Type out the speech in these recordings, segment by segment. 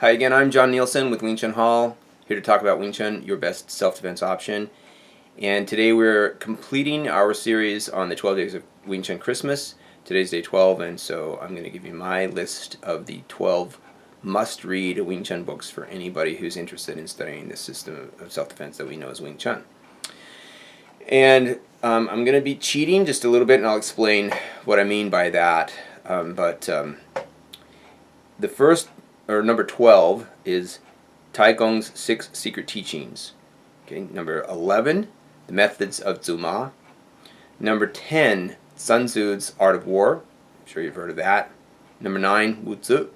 Hi again, I'm John Nielsen with Wing Chun Hall, here to talk about Wing Chun, your best self-defense option. And today we're completing our series on the 12 days of Wing Chun Christmas. Today's day 12, and so I'm going to give you my list of the 12 must-read Wing Chun books for anybody who's interested in studying this system of self-defense that we know as Wing Chun. And I'm going to be cheating just a little bit, and I'll explain what I mean by that. The first, or number 12, is Qigong's 6 Secret Teachings. Okay, number 11, The Methods of Zuma. Number 10, Sun Tzu's Art of War. I'm sure you've heard of that. Number 9, Wu Tzu.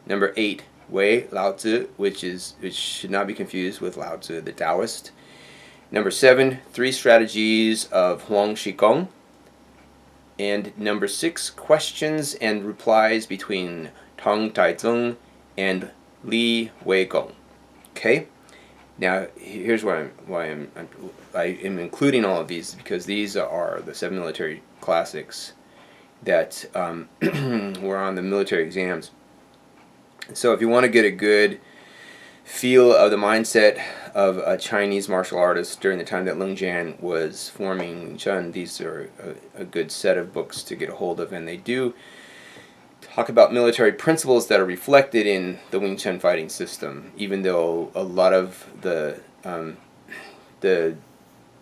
Number 8, Wei Lao Tzu, which should not be confused with Lao Tzu, the Taoist. Number 7, 3 Strategies of Huang Qigong. And number 6, Questions and Replies between Tong Taizong and Li Weigong. Okay? Now, here's why I am including all of these, because these are the 7 military classics that were on the military exams. So if you want to get a good feel of the mindset of a Chinese martial artist during the time that Lung Jan was forming Wing Chun, these are a good set of books to get a hold of, and they do talk about military principles that are reflected in the Wing Chun fighting system, even though a lot of the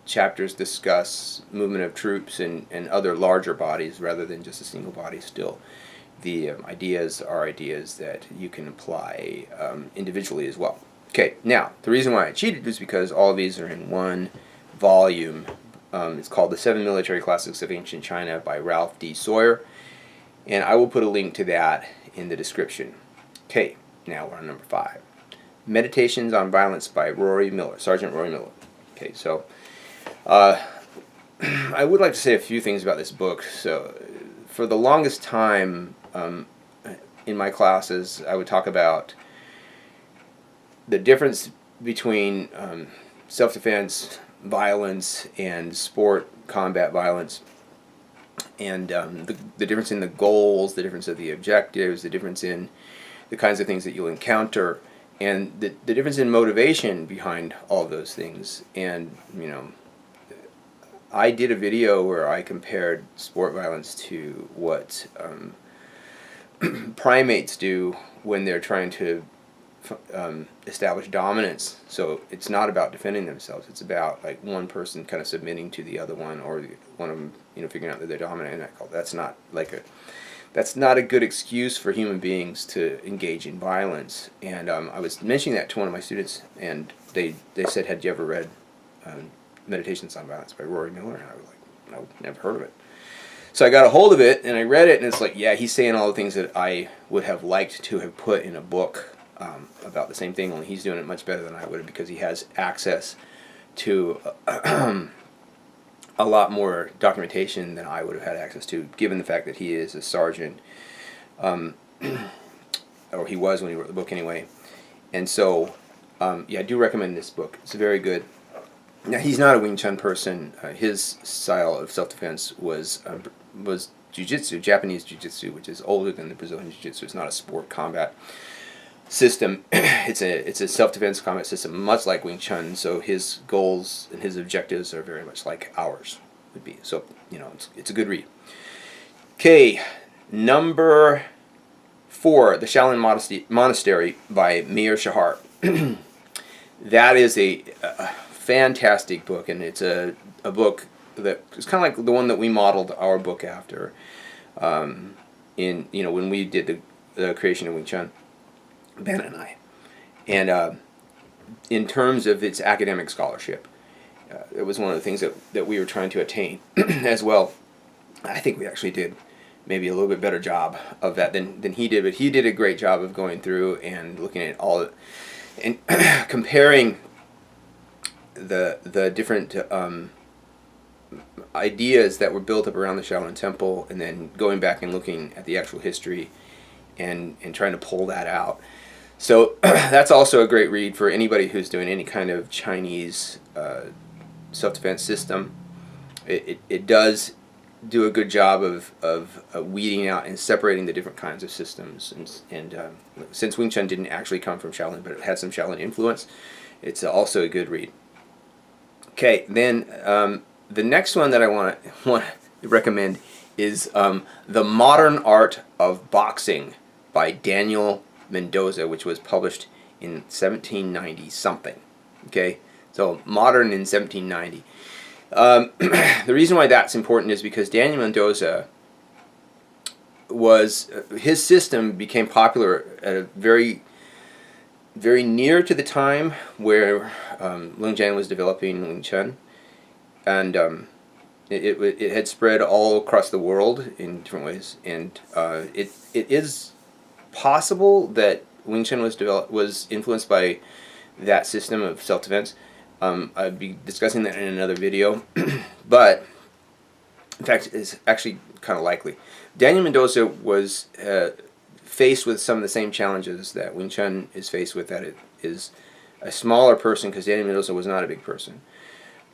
chapters discuss movement of troops and other larger bodies rather than just a single body. Still, the ideas are ideas that you can apply individually as well. Okay, now, the reason why I cheated is because all of these are in one volume. It's called The 7 Military Classics of Ancient China by Ralph D. Sawyer, and I will put a link to that in the description. Okay, now we're on number 5. Meditations on Violence by Rory Miller, Sergeant Rory Miller. Okay, so I would like to say a few things about this book. So, for the longest time in my classes, I would talk about the difference between self-defense violence and sport combat violence, and the difference in the goals, the difference of the objectives, the difference in the kinds of things that you'll encounter, and the difference in motivation behind all those things. And, you know, I did a video where I compared sport violence to what primates do when they're trying to establish dominance. So it's not about defending themselves. It's about like one person kind of submitting to the other one, or one of them, you know, figuring out that they're dominant. And that's not a good excuse for human beings to engage in violence. And I was mentioning that to one of my students, and they said, "Had you ever read Meditations on Violence by Rory Miller?" And I was like, "No, never heard of it." So I got a hold of it, and I read it, and it's like, yeah, he's saying all the things that I would have liked to have put in a book about the same thing, only he's doing it much better than I would have, because he has access to a lot more documentation than I would have had access to, given the fact that he is a sergeant, or he was when he wrote the book anyway. And so, yeah, I do recommend this book. It's very good. Now, he's not a Wing Chun person. His style of self-defense was jiu-jitsu, Japanese jiu-jitsu, which is older than the Brazilian jiu-jitsu. It's not a sport combat system. It's a self-defense combat system, much like Wing Chun. So his goals and his objectives are very much like ours would be. So, you know, it's a good read. Okay, number 4, The Shaolin Monastery by Mir Shahar. That is a fantastic book, and it's a book that is kind of like the one that we modeled our book after. When we did the creation of Wing Chun, Ben and I, and in terms of its academic scholarship, it was one of the things that we were trying to attain as well. I think we actually did maybe a little bit better job of that than he did, but he did a great job of going through and looking at all and comparing the different ideas that were built up around the Shaolin Temple, and then going back and looking at the actual history and trying to pull that out. So that's also a great read for anybody who's doing any kind of Chinese self-defense system. It does do a good job of weeding out and separating the different kinds of systems. And since Wing Chun didn't actually come from Shaolin, but it had some Shaolin influence, it's also a good read. Okay, then the next one that I want to recommend is The Modern Art of Boxing by Daniel Mendoza, which was published in 1790 something. Okay, so modern in 1790. The reason why that's important is because Daniel Mendoza his system became popular at a very near to the time where Lung Jian was developing Wing Chun, and it had spread all across the world in different ways, and it is possible that Wing Chun was influenced by that system of self-defense. I'd be discussing that in another video, but in fact it's actually kind of likely. Daniel Mendoza was faced with some of the same challenges that Wing Chun is faced with, that it is a smaller person, because Daniel Mendoza was not a big person,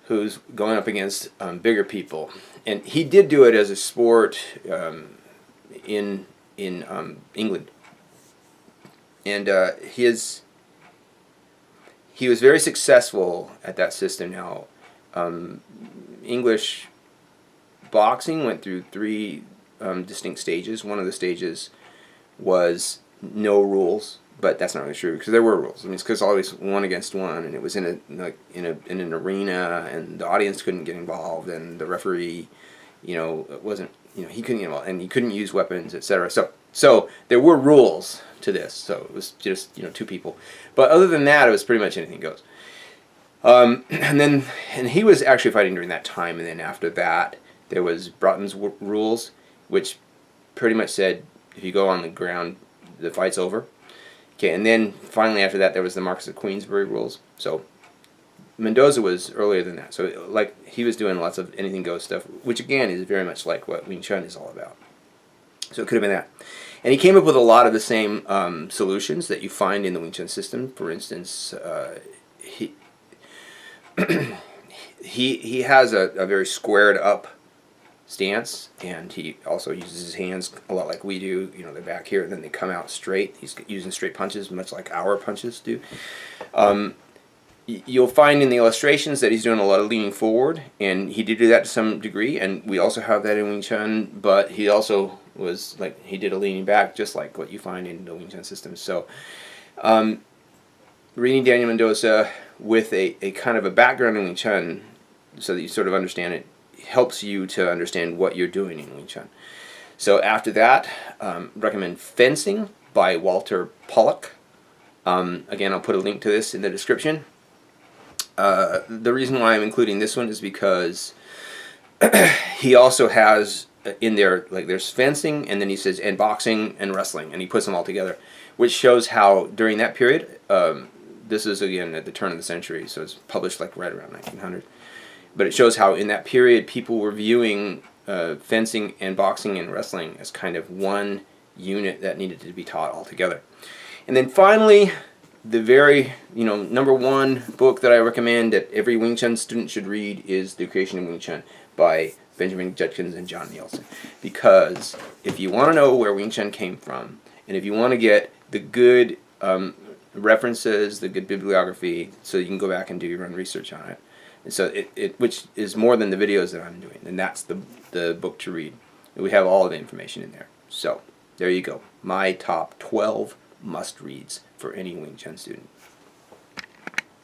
who's going up against bigger people. And he did do it as a sport in England. And he was very successful at that system. Now, English boxing went through three distinct stages. One of the stages was no rules, but that's not really true, because there were rules. I mean, it's because always 1 against 1, and it was in an arena, and the audience couldn't get involved, and the referee, wasn't, he couldn't get involved, and he couldn't use weapons, etc. So there were rules to this. So it was just 2 people, but other than that, it was pretty much anything goes. And he was actually fighting during that time, and then after that there was Broughton's rules, which pretty much said if you go on the ground, the fight's over. Okay, and then finally after that there was the Marquis of Queensberry rules. So Mendoza was earlier than that. So like he was doing lots of anything goes stuff, which again is very much like what Wing Chun is all about. So it could have been that. And he came up with a lot of the same solutions that you find in the Wing Chun system. For instance, he has a very squared up stance, and he also uses his hands a lot like we do. They're back here and then they come out straight. He's using straight punches, much like our punches do. You'll find in the illustrations that he's doing a lot of leaning forward, and he did do that to some degree, and we also have that in Wing Chun, but he also he did a leaning back, just like what you find in the Wing Chun system. So reading Daniel Mendoza with a kind of a background in Wing Chun, so that you sort of understand it, helps you to understand what you're doing in Wing Chun. So after that, recommend Fencing by Walter Pollak. Again, I'll put a link to this in the description. The reason why I'm including this one is because he also has in there, there's fencing, and then he says, and boxing and wrestling, and he puts them all together, which shows how during that period, this is again at the turn of the century, so it's published right around 1900, but it shows how in that period people were viewing fencing and boxing and wrestling as kind of one unit that needed to be taught all together. And then finally, the very, number 1 book that I recommend that every Wing Chun student should read is The Creation of Wing Chun by Benjamin Judkins and John Nielsen. Because if you want to know where Wing Chun came from, and if you want to get the good references, the good bibliography, so you can go back and do your own research on it, and so which is more than the videos that I'm doing, and that's the book to read. And we have all of the information in there. So there you go. My top 12 must-reads for any Wing Chun student.